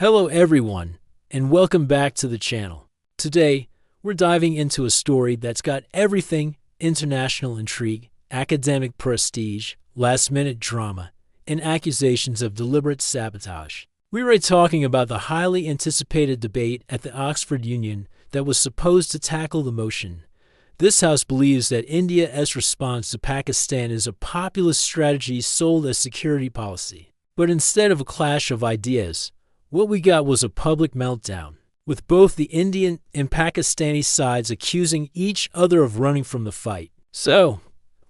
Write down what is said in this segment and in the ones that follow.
Hello everyone, and welcome back to the channel. Today, we're diving into a story that's got everything: international intrigue, academic prestige, last-minute drama, and accusations of deliberate sabotage. We're talking about the highly anticipated debate at the Oxford Union that was supposed to tackle the motion. This house believes that India's response to Pakistan is a populist strategy sold as security policy. But instead of a clash of ideas, what we got was a public meltdown, with both the Indian and Pakistani sides accusing each other of running from the fight. So,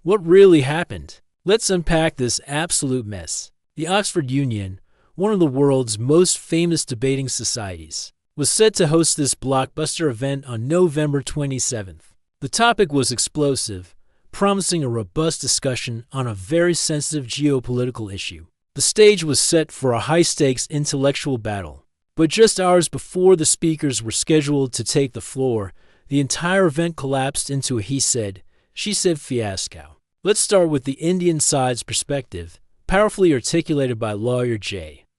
what really happened? Let's unpack this absolute mess. The Oxford Union, one of the world's most famous debating societies, was set to host this blockbuster event on November 27th. The topic was explosive, promising a robust discussion on a very sensitive geopolitical issue. The stage was set for a high-stakes intellectual battle. But just hours before the speakers were scheduled to take the floor, the entire event collapsed into a he said, she said fiasco. Let's start with the Indian side's perspective, powerfully articulated by lawyer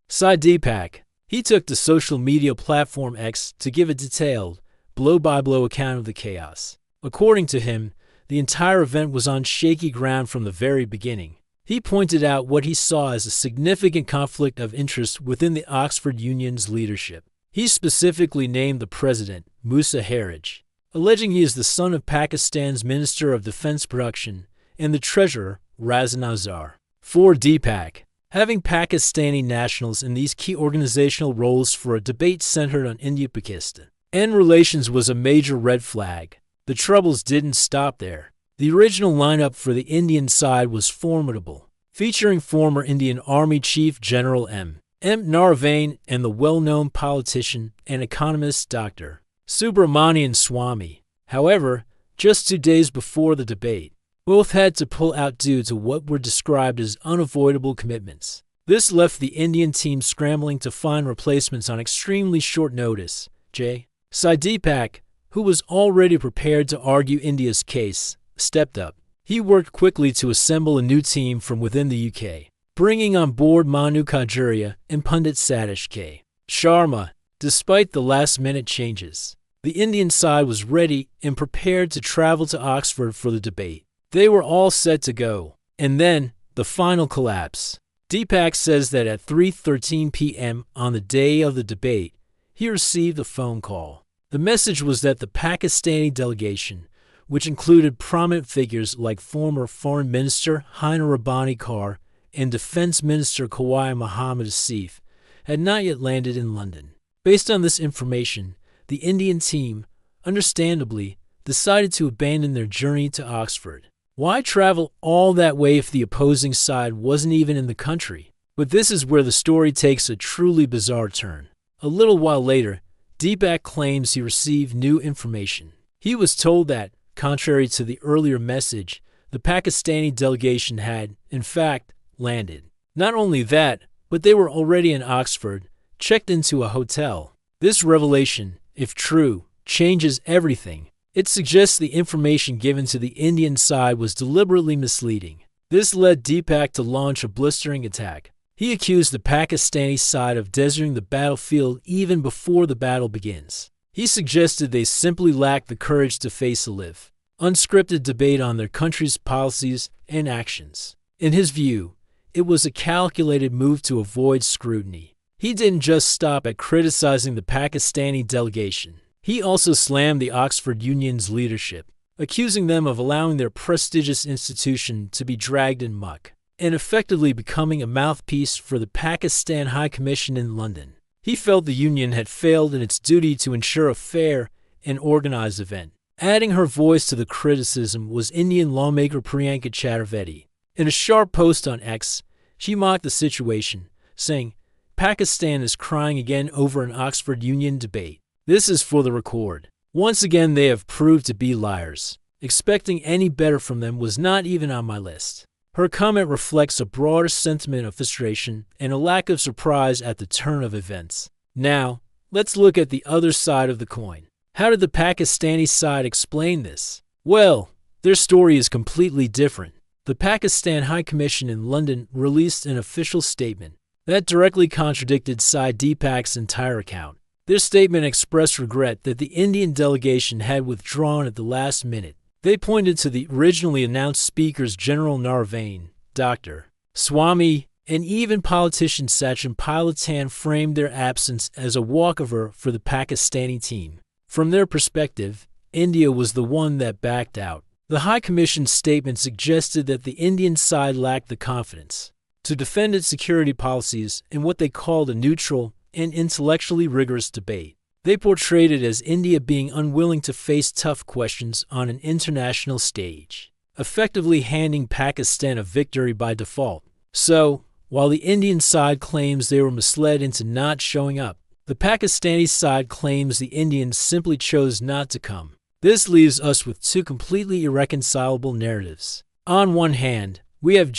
Sai Deepak. He took to social media platform X to give a detailed, blow-by-blow account of the chaos. According to him, the entire event was on shaky ground from the very beginning. He pointed out what he saw as a significant conflict of interest within the Oxford Union's leadership. He specifically named the president, Musa Haraj, alleging he is the son of Pakistan's Minister of Defense Production and the treasurer, Razan Azhar. For Deepak, having Pakistani nationals in these key organizational roles for a debate centered on India-Pakistan relations was a major red flag. The troubles didn't stop there. The original lineup for the Indian side was formidable, featuring former Indian Army Chief General M. Naravane and the well-known politician and economist Dr. Subramanian Swamy. However, just 2 days before the debate, both had to pull out due to what were described as unavoidable commitments. This left the Indian team scrambling to find replacements on extremely short notice. Sai Deepak, who was already prepared to argue India's case, stepped up. He worked quickly to assemble a new team from within the UK, bringing on board Manu Kajaria and Pundit Satish K. Sharma. Despite the last-minute changes, the Indian side was ready and prepared to travel to Oxford for the debate. They were all set to go. And then, the final collapse. Deepak says that at 3:13 p.m. on the day of the debate, he received a phone call. The message was that the Pakistani delegation, which included prominent figures like former Foreign Minister Hainar Rabbani Kar and Defense Minister Khawai Mohammad Asif, had not yet landed in London. Based on this information, the Indian team, understandably, decided to abandon their journey to Oxford. Why travel all that way if the opposing side wasn't even in the country? But this is where the story takes a truly bizarre turn. A little while later, Deepak claims he received new information. He was told that, contrary to the earlier message, the Pakistani delegation had, in fact, landed. Not only that, but they were already in Oxford, checked into a hotel. This revelation, if true, changes everything. It suggests the information given to the Indian side was deliberately misleading. This led Deepak to launch a blistering attack. He accused the Pakistani side of deserting the battlefield even before the battle begins. He suggested they simply lacked the courage to face a live, unscripted debate on their country's policies and actions. In his view, it was a calculated move to avoid scrutiny. He didn't just stop at criticizing the Pakistani delegation. He also slammed the Oxford Union's leadership, accusing them of allowing their prestigious institution to be dragged in muck, and effectively becoming a mouthpiece for the Pakistan High Commission in London. He felt the union had failed in its duty to ensure a fair and organized event. Adding her voice to the criticism was Indian lawmaker Priyanka Chaturvedi. In a sharp post on X, she mocked the situation, saying, "Pakistan is crying again over an Oxford Union debate. This is for the record. Once again they have proved to be liars. Expecting any better from them was not even on my list." Her comment reflects a broader sentiment of frustration and a lack of surprise at the turn of events. Now, let's look at the other side of the coin. How did the Pakistani side explain this? Well, their story is completely different. The Pakistan High Commission in London released an official statement. That directly contradicted Sai Deepak's entire account. Their statement expressed regret that the Indian delegation had withdrawn at the last minute. They pointed to the originally announced speakers General Narvain, Dr. Swami, and even politician Sachin Pilatan framed their absence as a walkover for the Pakistani team. From their perspective, India was the one that backed out. The High Commission's statement suggested that the Indian side lacked the confidence to defend its security policies in what they called a neutral and intellectually rigorous debate. They portrayed it as India being unwilling to face tough questions on an international stage, effectively handing Pakistan a victory by default. So, while the Indian side claims they were misled into not showing up, the Pakistani side claims the Indians simply chose not to come. This leaves us with two completely irreconcilable narratives. On one hand, we have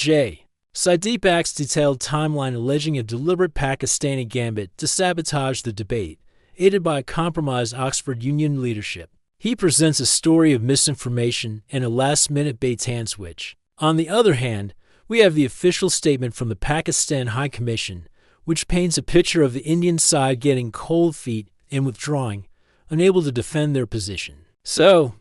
Sai Deepak's detailed timeline alleging a deliberate Pakistani gambit to sabotage the debate, aided by a compromised Oxford Union leadership. He presents a story of misinformation and a last-minute bait-and switch. On the other hand, we have the official statement from the Pakistan High Commission, which paints a picture of the Indian side getting cold feet and withdrawing, unable to defend their position. So,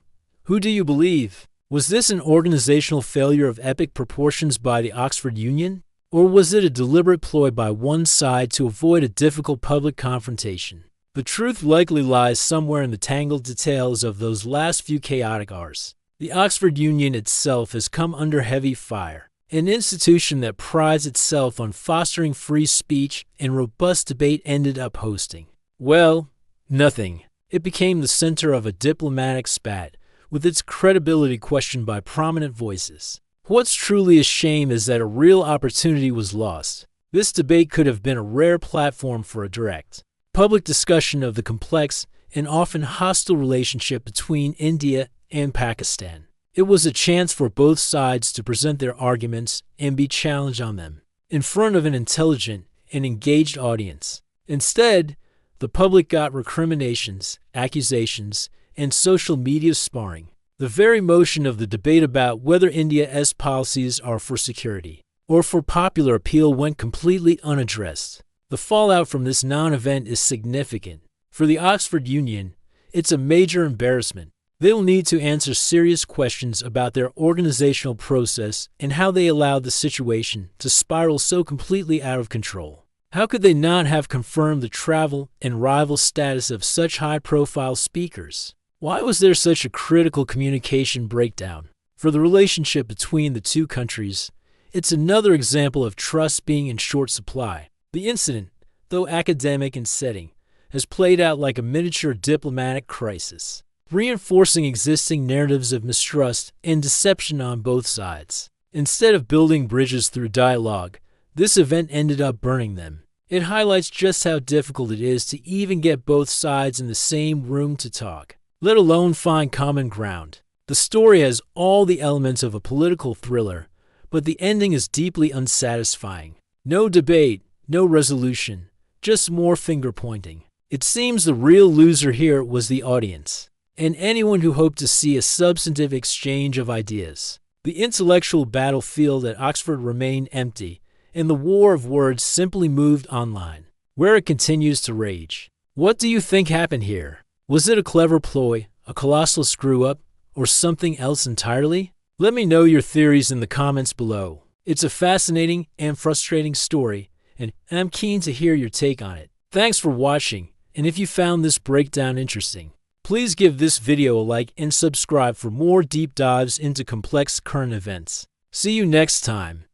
who do you believe? Was this an organizational failure of epic proportions by the Oxford Union? Or was it a deliberate ploy by one side to avoid a difficult public confrontation? The truth likely lies somewhere in the tangled details of those last few chaotic hours. The Oxford Union itself has come under heavy fire. An institution that prides itself on fostering free speech and robust debate ended up hosting, well, nothing. It became the center of a diplomatic spat, with its credibility questioned by prominent voices. What's truly a shame is that a real opportunity was lost. This debate could have been a rare platform for a direct, public discussion of the complex and often hostile relationship between India and Pakistan. It was a chance for both sides to present their arguments and be challenged on them, in front of an intelligent and engaged audience. Instead, the public got recriminations, accusations, and social media sparring. The very motion of the debate about whether India's policies are for security or for popular appeal went completely unaddressed. The fallout from this non-event is significant. For the Oxford Union, it's a major embarrassment. They'll need to answer serious questions about their organizational process and how they allowed the situation to spiral so completely out of control. How could they not have confirmed the travel and rival status of such high-profile speakers? Why was there such a critical communication breakdown? For the relationship between the two countries, it's another example of trust being in short supply. The incident, though academic in setting, has played out like a miniature diplomatic crisis, reinforcing existing narratives of mistrust and deception on both sides. Instead of building bridges through dialogue, this event ended up burning them. It highlights just how difficult it is to even get both sides in the same room to talk, let alone find common ground. The story has all the elements of a political thriller, but the ending is deeply unsatisfying. No debate, no resolution, just more finger-pointing. It seems the real loser here was the audience, and anyone who hoped to see a substantive exchange of ideas. The intellectual battlefield at Oxford remained empty, and the war of words simply moved online, where it continues to rage. What do you think happened here? Was it a clever ploy, a colossal screw-up, or something else entirely? Let me know your theories in the comments below. It's a fascinating and frustrating story, and I'm keen to hear your take on it. Thanks for watching, and if you found this breakdown interesting, please give this video a like and subscribe for more deep dives into complex current events. See you next time.